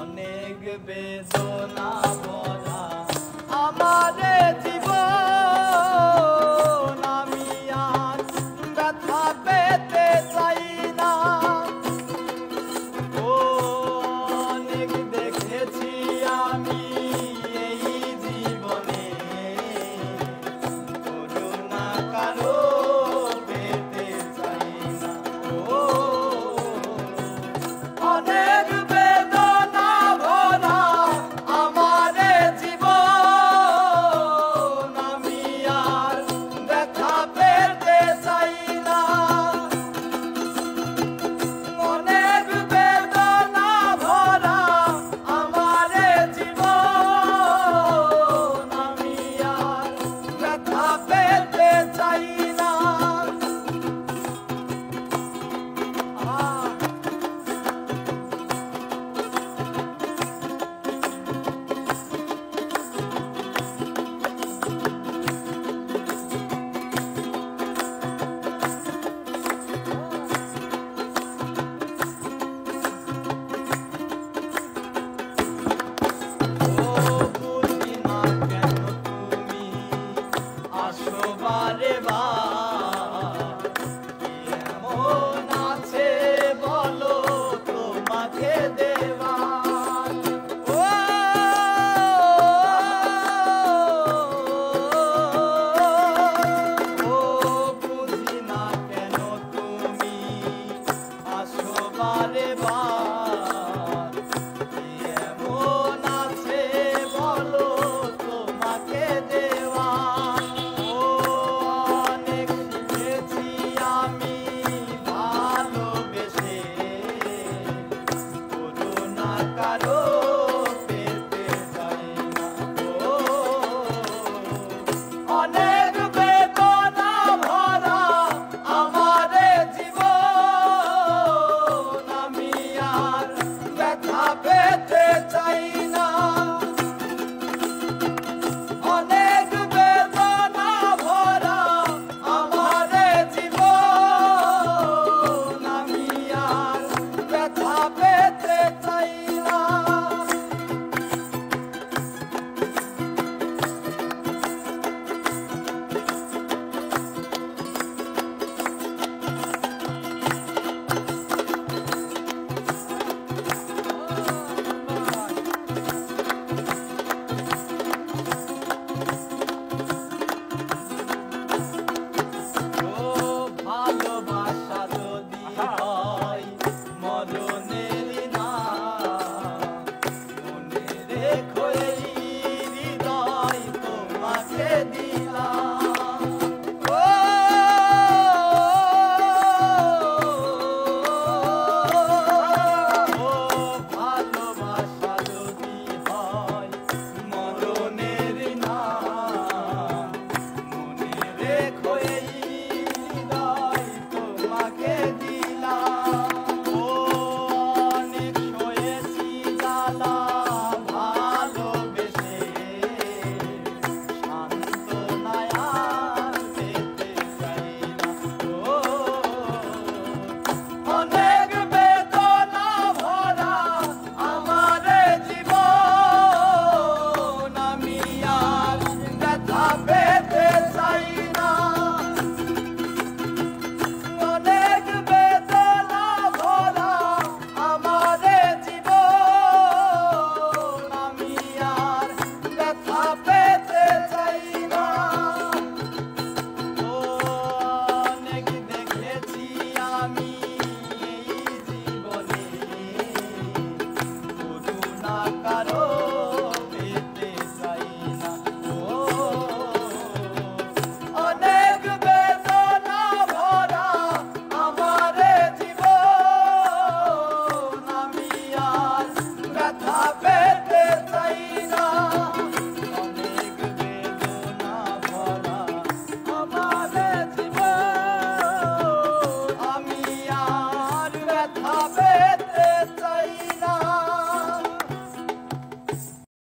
অনেক বেদনা ভরা আমারে জীবন, আমি আর ব্যথা পেতে চাই না। ও অনেক দেখেছি আমি এই জীবনে, করুণা কারো পেতে চাই না। ও অনেক বেদনা ভরা আমারে জীবন, আমি আর ব্যথা পেতে চাই না। অনেক বেদনা ভরা আমারে জীবন, আমি আর ব্যথা পেতে চাই না। বারে বার এমন আছে বলো তোমাকে দেওয়ার। ও বুঝি না কেন তুমি আসো বারে বার, এমন আছে বলো তোমাকে দেওয়ার। আমি ভালোবেসে করুণা কারো পেতে চাই না। ও অনেক বেদনা ভরা আমারে জীবন, আমি আর ব্যথা পেতে চাই না। অনেক বেদনা ভরা আমারে জীবন, আমি আর ব্যথা পেতে চাই না। ভালোবাসা যদি হয় মরণের না, মনে রেখো এই হৃদয় তোমাকে দিলাম। ও ভালোবাসা যদি হয় মরণের না, মনে রেখো এই তোমাকে দিলাম। ও অনেক সয়েছি জ্বালা ভালোবেসে, সান্ত্বনায় আর পেতে চাই না। ও অনেক বেদনা ভরা আমারে জীবন, আমি আর ব্যথা পেতে চাই না। অনেক বেদনা ভরা আমারে জীবন, আমি আর ব্যথা পেতে চাই না। ও অনেক দেখেছি আমি এই জীবনে, করুণা কারো